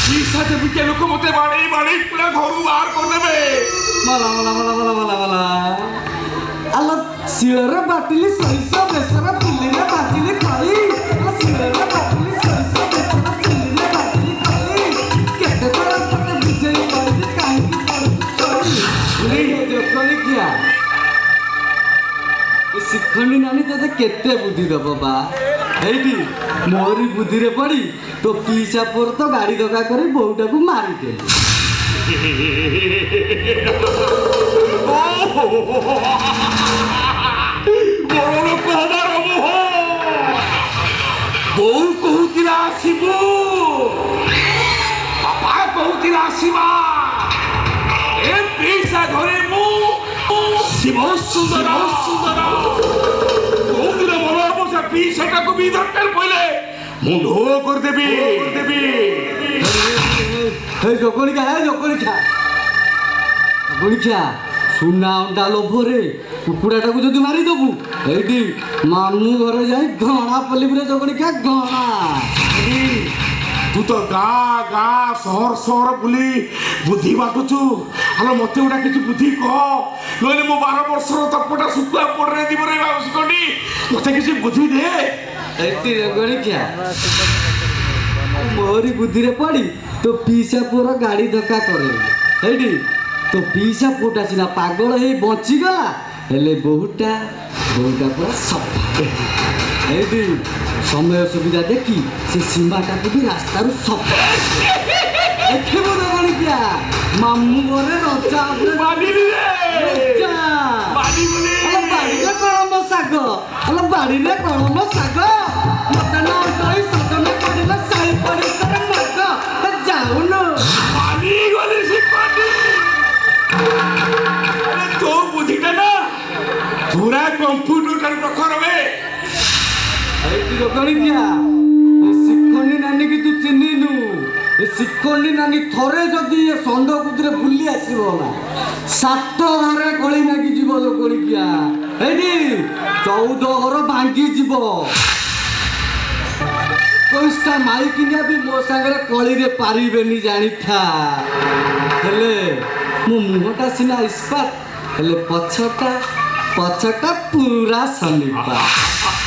पीसा देवी के लोक मते बाड़ी बाड़ी पूरा घर बाहर कर देबे मला मला मला मला मला मला अल्ला शिळर बाटली सैसा बेसरा पिल्लीने बाटली खाली अल्ला शिळर बाटली सैसा बेसरा पिल्लीने बाटली खाली केते तर पटे विजय पाहिजे काय की पडली जोकली किया ए शिखंडी नानी तते केते बुद्धि दबो बा एठी मोरी बुद्धि रे पड़ी तो पीछा पर तो गाड़ी धक्का करी बहुटा को मारी दे बड़ लोक हमार मोह बोऊ कहूतिला आसीबू बापा कहूतिला आसीबा ए पीसा घरे मु शिव सुंदर सुंदर कहूतिला बड़ हम से पीसाटा को भी दरकार पड़े मु ढो कर देबी हे जोकली खा सुना अंडा लोभरे कुकुड़ाटा को जदि मारिदेबू एटी मामू घर जाए घणा पल्ली जोकली खा घणा तू तो गाँ गाँ सहर सहर बुली बुद्धि बाटुचु हलो मत गोटा किसी बुद्धि कह नहले मो 12 वर्षर तपटा सुखुआ पड़े जीवन शिखंडी मत किसी बुद्धि दे एटी जोकली खा मोरी बुद्धि रे पड़ी तो पीसा पुअर गाड़ी धक्का करे तो पीसा पुटा सिना पागल हे बची गला हेले बहुटा पूरा सफा समय सुविधा देखी से सीमाटा को भी रास्ता सफा देखो क्या मामू घरे रजा कलम शाग अल बाड़ी में कलम शाग मत ना सदन पड़े साई पड़े जाऊन तो बुद्धिटा ना पूरा कंप्यूटर प्रखर में शिखंडी नानी की तू चिन्हनु शिखंडी नानी थरे जदि ये षंड कुदरे बुली आसो ना 7 घरे कली नागी जीव लोकड़िया 14 घर भांगी जीव कोईटा माइकिनिया भी मो सागरे कली रे पारिबेनी जानी था हेले मो मुहटा सिना इस्पात हेले पछटा पूरा सनिपा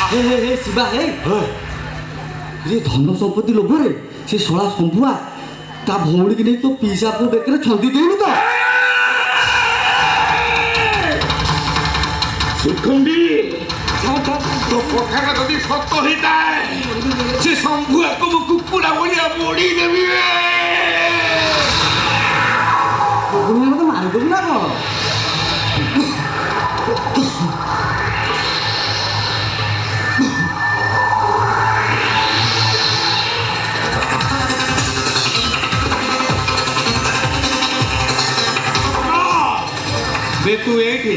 हे शिवा हे ये धन संपत्ति लोभरे से शला शंभुआ ता भौणी की नहीं तो पीसा पु बेकरे छंदी देनु तो शिखंडी तो कथाटा जदि सत्य होता है से शंभुआ को कुकुड़ा भलिया मोड़ी देबी तो मार देबू ना को तू एठी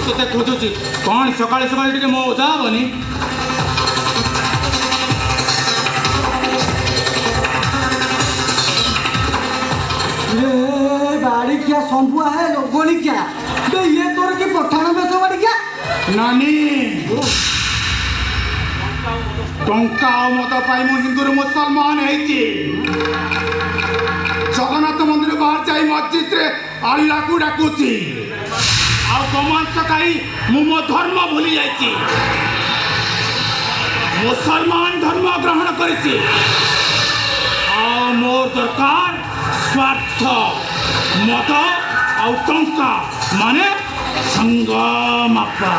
तो खोजुची कौन सकाळे सकाळे टिके मो ओझा हबनी बाड़ी क्या शंभुआ है लोगोली क्या बे ये तोर की पठाण में तो बाड़ी क्या नानी टंका मत पाई मो हिंदू मुसलमान है जगन्नाथ मंदिर बाहर जाई मस्जिद रे अल्लाह को डाकुची आ गोमांस खाई मो धर्म भूली जाइची मुसलमान धर्म ग्रहण करिची आ मोर दरकार स्वार्थ मत आ टंका माने संगमापा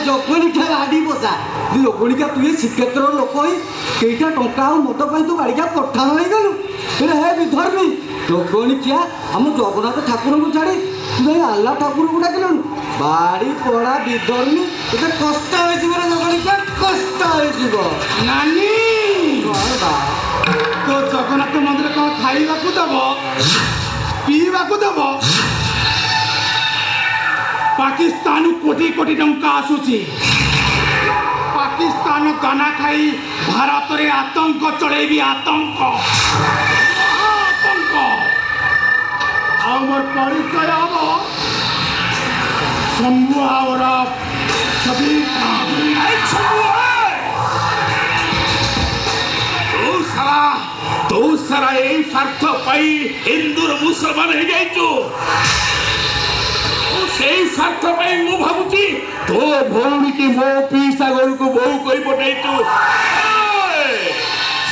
जोकनी क्या गाड़ी बसा लोकनी क्या तू ये श्रीक्षेत्र लोक ही कईटा टंका मत पाई तू गाड़ी क्या पठाण हो गलु हे विधर्मी जोकनी क्या हम जगन्नाथ ठाकुर को छाड़ी तू जाई आल्ला ठाकुर को डाकिलु बाड़ी पड़ा विधर्मी ते कष्ट हो जीव जोकनी क्या कष्ट हो जीव नानी तो जगन्नाथ मंदिर कौन खाइबा को दब पीवा को दब पाकिस्तान कोटी कोटी टंका आसुची पाकिस्तान गाना खाई भारत रे आतंक चलेबी आतंक आतंक आमर परिचय हम शंभुआ और सभी ପାଇ ହିନ୍ଦୁର ମୁସଲମାନ ହେଇଯାଇଛୁ। ସେଇ ସ୍ୱାର୍ଥ ପାଇଁ ମୁଁ ଭାବୁଛି ତୋ ଭଉଣୀକି ମୋ ପିଇସା ଘରକୁ ବୋହୁ କରି ପଠେଇଛୁ।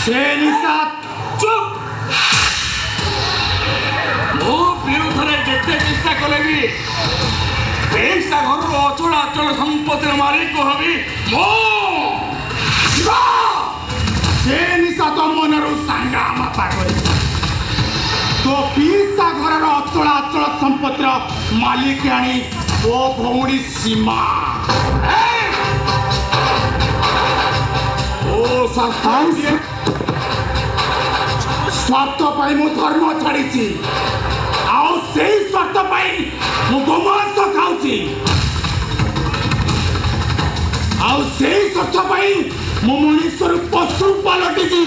ସେ ନିଶାତ ଚୁପ୍। ମୋ ବିରୁଦ୍ଧରେ ଯେତେ ଚେଷ୍ଟା କଲେ ବି ପିଇସା ଘରର ଅଚଳ ଅଚଳ ସମ୍ପତ୍ତିର ମାଲିକ ହେବି ମୁଁ। ସେ ନିଶାତ ମନରୁ ସାଙ୍ଗା ମାପା କରି ତୋ ପିଇସା ଘରର ଅଚଳ ଅଚଳ ସମ୍ପତ୍ତିର ମାଲିକ ଆଣି ଓ ଭଉଣୀ ସୀମା ଓ ସ୍ୱାର୍ଥ ପାଇଁ ମୁଁ ଧର୍ମ ଛାଡ଼ିଛି, ଆଉ ସେଇ ସ୍ୱାର୍ଥ ପାଇଁ ମୁଁ ଗୋମାଂସ ଖାଉଛି, ଆଉ ସେଇ ସ୍ୱାର୍ଥ ପାଇଁ ମୁଁ ମଣିଷରୁ ପଶୁ ପାଲଟିଛି।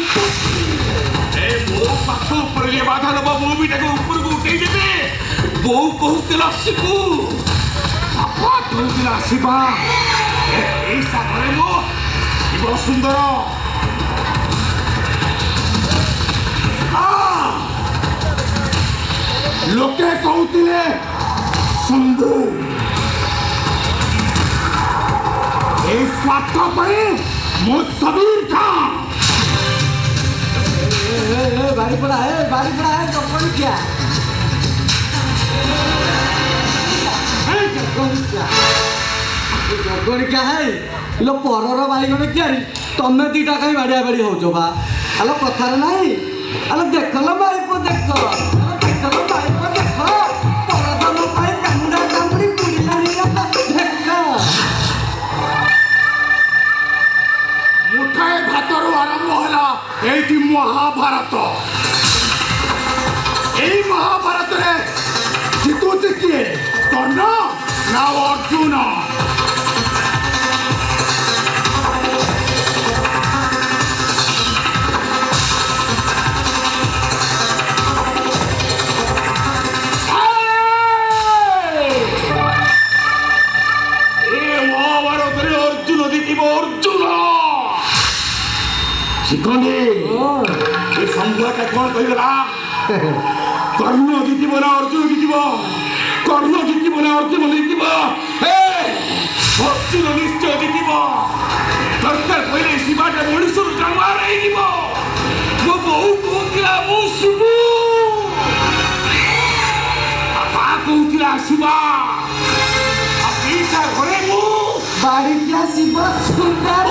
ମୋ ପାଖ ଉପରେ ବାଧା ଦେବ ମୁଁ ବି ତାକୁ ଉପରକୁ ଉଠେଇ ଦେବି। ବୋଉ କହୁଥିଲା ଶିବୁ, ବାପା କହୁଥିଲା ଶିବା, ଏଇ ସାଙ୍ଗରେ ମୋ ଶିବ ସୁନ୍ଦର ଲୋକେ କହୁଥିଲେ ଶମ୍ଭୁ। এই স্বার্থ ପାଇଁ ମୁଁ ସବୀର ଖାଁ। ବାରିପଡ଼ା ଜଗଣିକିଆ ଜଗଣିକିଆ ହେ ଲୋ ପରର ବାଇଗଣ କିଆରି ତମେ ଦିଟା କାହିଁ ବାଡ଼ିଆ ବାଡ଼ି ହଉଛ ବା? ଆଲୋ କଥାରେ ନାହିଁ। ଆଲୋ ଦେଖଲ ବାଇପ ଦେଖ, ଦେଖଲ ବାଇପ ଦେଖ, ପରଦନ ପାଇଁ କାମୁଡ଼ା କାମୁଡ଼ି ବୁଡ଼ିଲାଣି ଦେଖ। ମୁଠାଏ ଭାତରୁ ଆରମ୍ଭ ହେଲା ଏଇଠି ମହାଭାରତ। এই মহাভারতের জিতুছি কিয়ে, কর্ণ না অর্জুন? মহাভারতের অর্জুন জিতিব, অর্জুন। শিখଣ୍ଡି ଏ ସଂଘଟା କ'ଣ କହିଗଲା? କର୍ଣ୍ଣ ଜିତିବ ନା ଅର୍ଜୁନ ଜିତିବ? କର୍ଣ୍ଣ ଜିତିବ ନା ଅର୍ଜୁନ ଜିତିବ? ଅର୍ଜୁନ ନିଶ୍ଚୟ ଜିତିବ। ଦରକାର କହିଲେ ଶିବାଟା ମଣିଷରୁ ଜାନୁଆର ହେଇଯିବ। ମୋ ବୋଉ କହୁଥିଲା ମୁଁ ଶିବୁ, ବାପା କହୁଥିଲା ଶିବା, ପିଇସା ଘରେ ମୁଁ ବାଡ଼ିକିଆ ଶିବ ସୁନ୍ଦର।